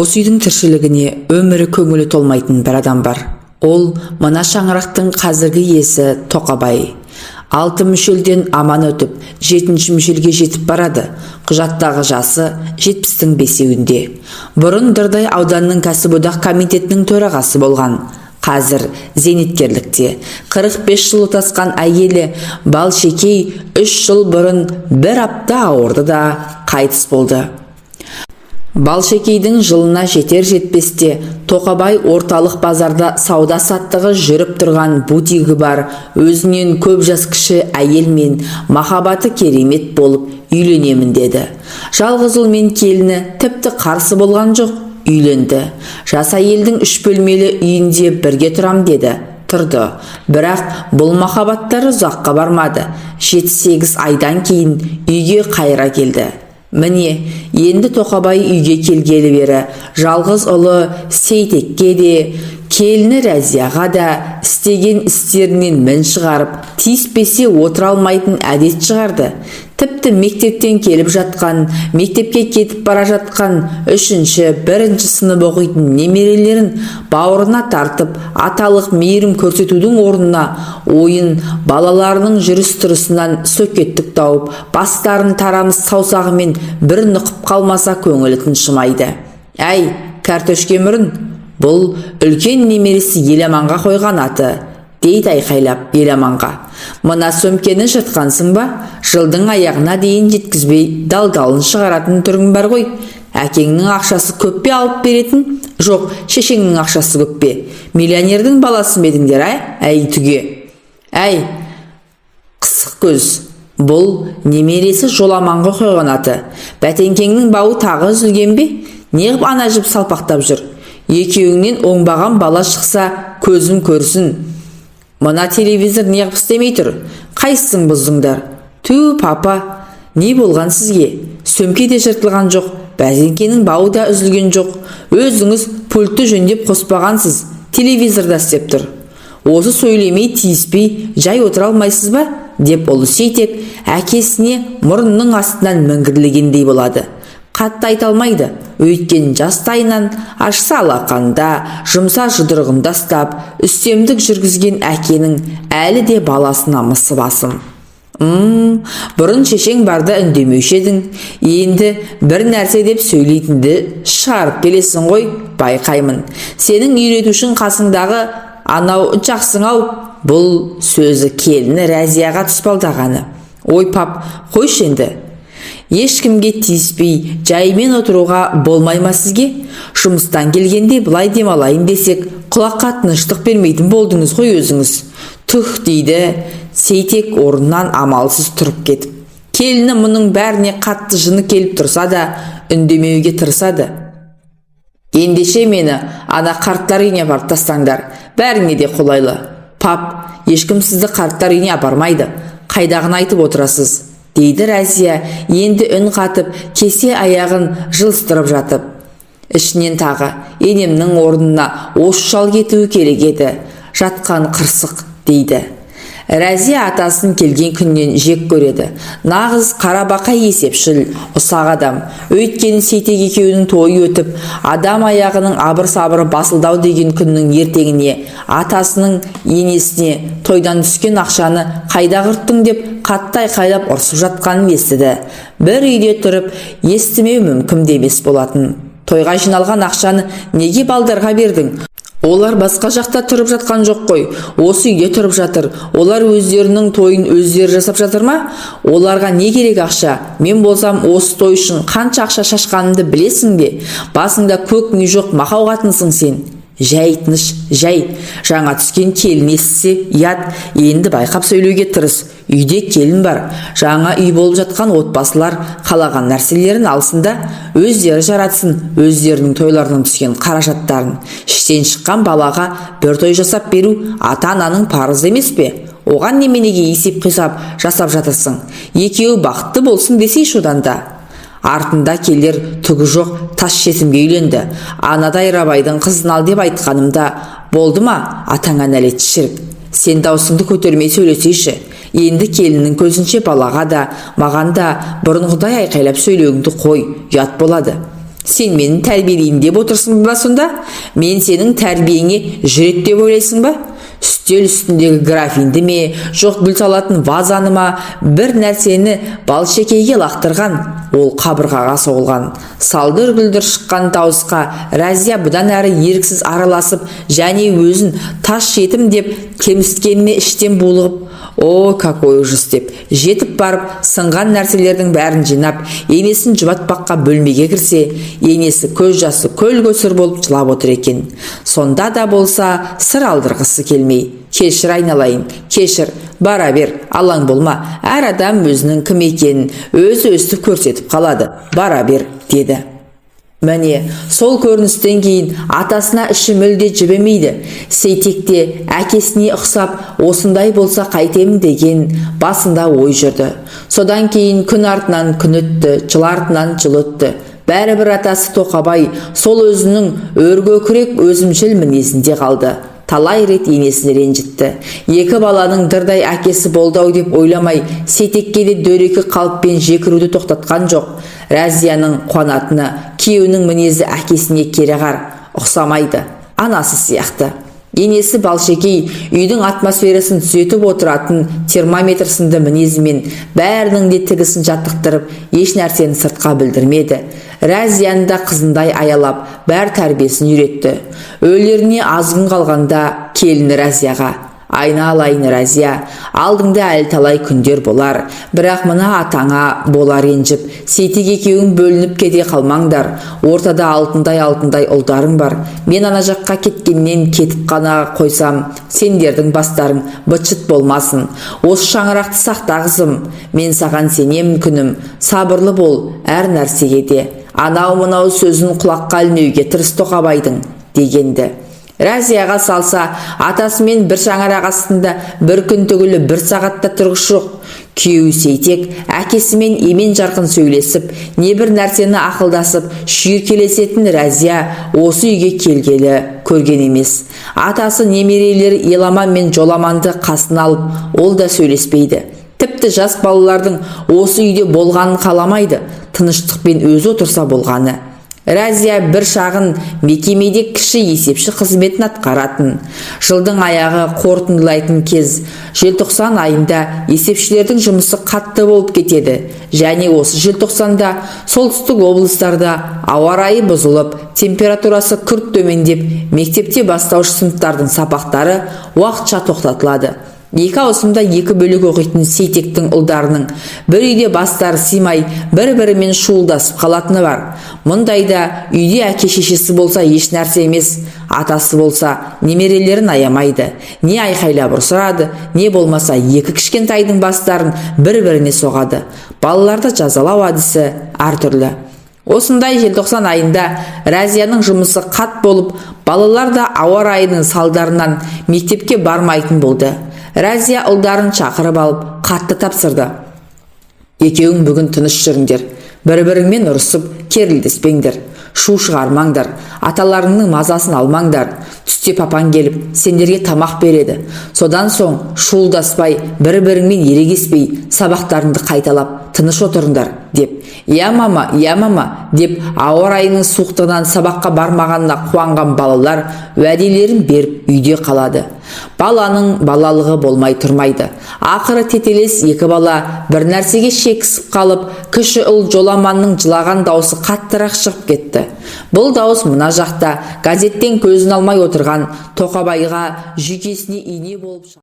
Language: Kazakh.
Осы үйдің тіршілігіне өмірі көңілі толмайтын бір адам бар. Ол мына шаңырақтың қазіргі иесі Тоқабай. 6 мүшелден аман өтіп, 7-ші мүшелге жетіп барады. Құжаттағы жасы 70-тің бесеуінде. Бұрын Дырдай ауданның кәсіподақ комитетінің төрағасы болған. Қазір зейнеткерлікте. 45 жыл отасқан әйелі Балшекей 3 жыл бұрын бір апта ауырды да қайтыс болды. Балшекейдің жылына жетер-жетпесте Тоқабай орталық базарда сауда саттығы жүріп тұрған бутигі бар, өзінен көп жас кіші әйелмен махаббаты керемет болып үйленемін деді. Жалғыз ұл мен келіні тіпті қарсы болған жоқ, үйленді. Жас әйелдің 3 бөлмелі үйінде бірге тұрам деді. Тұрды. Бірақ бұл махаббаттары ұзаққа бармады. 7-8 айдан кейін үйге қайра келді. Міне, енді Тоқабай үйге келгелі бері жалғыз ұлы Сейтекке де, келіні Рәзияға да істеген істерінен мін шығарып, тиіспесе отыра алмайтын әдет шығарды. Тіпті мектептен келіп жатқан, мектепке кетіп бара жатқан 3-1 сынып оқитын немерелерін бауырына тартып, аталық мейірім көрсетудің орнына ойын балаларының жүріс-тұрысынан сөкеттік тауып, бастарын тарамыс саусағымен бір нұқып қалмаса көңілі тыншымайды. Әй, кәртөшке мұрын, бұл үлкен немересі Еламанға қойған аты, дейді айқайлап Еламанға. Мына сөмкені жыртқансың ба? Жылдың аяғына дейін жеткізбей далдалын шығаратын түрің бар ғой. Әкеңнің ақшасы көп пе алып беретін? Жоқ, шешеңнің ақшасы көп пе? Миллионердің баласы ма едіңдер, әй түге. Әй, қысық көз. Бұл немересі Жоламанға қойған аты. Бәтеңкеңнің бауы тағы үзілген бе? Неғып ана жіп салпақтап жүр? Екеуіңнен оңбаған бала шықса, көзім көрсін. Мына телевизор неғып істемей тұр? Қайсың бұздыңдар? Ту, папа, не болған сізге? Сөмке де жыртылған жоқ, бәтеңкенің бауы да үзілген жоқ. Өзіңіз пультті жөндеп қоспағансыз, телевизорда істеп тұр. Осы сөйлемей, тиіспей, жай отыра алмайсыз ба? Деп ұлы Сейтек әкесіне мұрынның астынан мінгірлегендей болады. Қатты айта алмайды, өйткен жастайынан ашса алақанда, жұмса жұдырығында ұстап, үстемдік жүргізген әкенің әлі де баласына мысы басым. Бұрын шешең барда үндемеуші едің, енді бір нәрсе деп сөйлейтінді шығарып келесің ғой, байқаймын. Сенің үйретушің қасыңдағы анау жақсың-ау, бұл сөзі келіні Рәзияға тұспалдағаны. Ой пап, қойшы енді. Ешкімге тиіспей, жаймен отыруға болмай ма сізге? Жұмыстан келгенде бұлай демалайын десек, құлаққа тыныштық бермейтін болдыңыз ғой өзіңіз. Түх, дейді Сейтек орнынан амалсыз тұрып кетіп. Келіні мұның бәріне қатты жыны келіп тұрса да, үндемеуге тырысады. Ендеше мені ана қарттар үйіне апарып тастаңдар, бәріңе де қолайлы. Пап, ешкім сізді қарттар үйіне апармайды, қайдағын айтып отырасыз, дейді Рәзия, енді үн қатып, кесе аяғын жылыстырып жатып. Ішінен тағы, енемнің орнына осы шал кетуі керек еді, жатқан қырсық, дейді. Рәзия атасын келген күннен жек көреді. Нағыз қарабақа есепшіл, ұсақ адам. Өйткені Сейтек екеуінің тойы өтіп, адам аяғының абыр-сабыры басылдау деген күннің ертеңіне атасының енесіне тойдан түскен ақшаны қайда құрттың деп қатты айқайлап ұрсып жатқанын естіді. Бір үйде тұрып, естімеу мүмкін емес болатын. Тойға жиналған ақшаны неге балдарға бердің? Олар басқа жақта тұрып жатқан жоқ қой, осы үйде тұрып жатыр. Олар өздерінің тойын өздері жасап жатыр ма? Оларға не керек ақша? Мен болсам осы той үшін қанша ақша шашқанымды білесің бе? Басыңда көк ми жоқ мақау қатынсың сен. Жай тыныш, жай. Жаңа түскен келін естісе, ят, енді байқап сөйлеуге тырыс. Үйде келін бар. Жаңа үй болып жатқан отбасылар қалаған нәрселерін алсында, өздері жаратсын, өздерінің тойларынан түскен қаражаттарын. Іштен шыққан балаға бір той жасап беру ата-ананың парызы емес пе? Оған неменеге есеп-қисап жасап жатырсың? Екеуі бақытты болсын десейші одан да. Артында келер түгі жоқ тас жетімге үйленді. Анадай Рабайдың қызын ал деп айтқанымда болды ма? Атаңа нәлет шірік. Сен даусыңды көтермей сөйлесейші. Енді келіннің көзінше балаға да, маған да бұрынғыдай айқайлап сөйлеуіңді қой, ұят болады. Сен мені тәрбиелейін деп отырсың ба сонда? Мен сенің тәрбиеңе жүрет деп ойлайсың ба? Үстел үстіндегі графинді ме, жоқ гүл салатын вазаны ма, бір нәрсені балшекейге лақтырған, ол қабырғаға соғылған. Салдыр-гүлдір шыққан дауысқа Рәзия бұдан әрі еріксіз араласып, және өзін тас жетім деп кемсіткеніне іштен булығып, «О, какой ужас!» деп жетіп барып, сынған нәрселердің бәрін жинап, енесін жұбатпаққа бөлмеге кірсе, енесі көз жасы көл көсір болып жылап отыр екен. Сонда да болса сыр алдырғысы келмей, «Кешір айналайын, кешір, бара бер, алаң болма, әр адам өзінің кім екенін өзі өстіп көрсетіп қалады, бара бер» деді. Міне, сол көріністен кейін атасына іші мүлде жібімейді. Сейтек те әкесіне ұқсап, осындай болса қайтемін деген басында ой жүрді. Содан кейін күн артынан күн өтті, жыл артынан жыл өтті. Бәрібір атасы Тоқабай сол өзінің өргөкірек өзімшіл мінезінде қалды. Талай рет енесін ренжітті. Екі баланың дырдай әкесі болдау деп ойламай, Сейтекке де дөрекі қалыппен жекіруді тоқтатқан жоқ. Рәзияның қуанатыны, күйеуінің мінезі әкесіне кереғар, ұқсамайды, анасы сияқты. Енесі Балшекей үйдің атмосферасын түзетіп отыратын термометр сынды мінезімен бәрінің де тігісін жаттықтырып, еш нәрсені сыртқа білдірмеді. Рәзияны да қызындай аялап, бәр тәрбиесін үйретті. Өлеріне азғын қалғанда келіні Рәзияға: «Айналайын Рәзия, алдыңда әлі талай күндер болар, бірақ мына атаңа болар ренжіп, Сейтек екеуің бөлініп кете қалмаңдар. Ортада алтындай ұлдарың бар. Мен ана жаққа кеткеннен кетіп қана қойсам, сендердің бастарың быт-шыт болмасын. Осы шаңырақты сақта қызым. Мен саған сенемін күнім. Сабырлы бол әр нәрсеге де. Анау-мынау сөзін құлаққа ілмеуге тырыс Тоқабайдың» дегенді. Рәзияға салса, атасымен бір шаңырақ астында бір күн түгілі бір сағатта тұрғыш жоқ. Күйеуі Сейтек әкесімен емен жарқын сөйлесіп, не бір нәрсені ақылдасып, шүйіркелесетін Рәзия осы үйге келгелі көрген емес. Атасы немерелері Еламан мен Жоламанды қасына алып, ол да сөйлеспейді. Тіпті жас балалардың осы үйде болғанын қаламайды, тыныштықпен өзі отырса болғаны. Рәзия бір шағын мекемеде кіші есепші қызметін атқаратын. Жылдың аяғы қорытындылайтын кез. Желтоқсан айында есепшілердің жұмысы қатты болып кетеді. Және осы желтоқсанда солтүстік облыстарда ауа райы бұзылып, температурасы күрт төмендеп, мектепте бастауыш сыныптардың сабақтары уақытша тоқтатылады. Екі ауысымда екі бөлік оқитын Сейтектің ұлдарының бір үйде бастары симай, бір-бірімен шуылдасып қалатыны бар. Мұндайда үйде әке-шешесі болса еш нәрсе емес, атасы болса немерелерін аямайды. Не айқайлап ұрсырады, не болмаса екі кішкентайдың бастарын бір-біріне соғады. Балаларды жазалау әдісі әртүрлі. Осындай желтоқсан айында Рәзияның жұмысы қат болып, балалар да ауа райының салдарынан мектепке бармайтын болды. Рәзия ұлдарын шақырып алып қатты тапсырды: «Екеуің бүгін тыныш жүріңдер, бір-біріңмен ұрысып керілдеспеңдер, шу шығармаңдар, аталарыңның мазасын алмаңдар. Түсте папаң келіп сендерге тамақ береді. Содан соң шуылдаспай, бір-біріңмен ерегеспей, сабақтарыңды қайталап тыныш отырыңдар» деп. «Я мама» деп ауа райының суықтығынан сабаққа бармағанына қуанған балалар уәделерін беріп үйде қалады. Баланың балалығы болмай тұрмайды. Ақыры тетелес екі бала бір нәрсеге шекісіп қалып, кіші ұл Жоламанның жылаған даусы қаттырақ шығып кетті. Бұл дауыс мына жақта газеттен көзін алмай отырған Тоқабайға жүйкесіне ине болып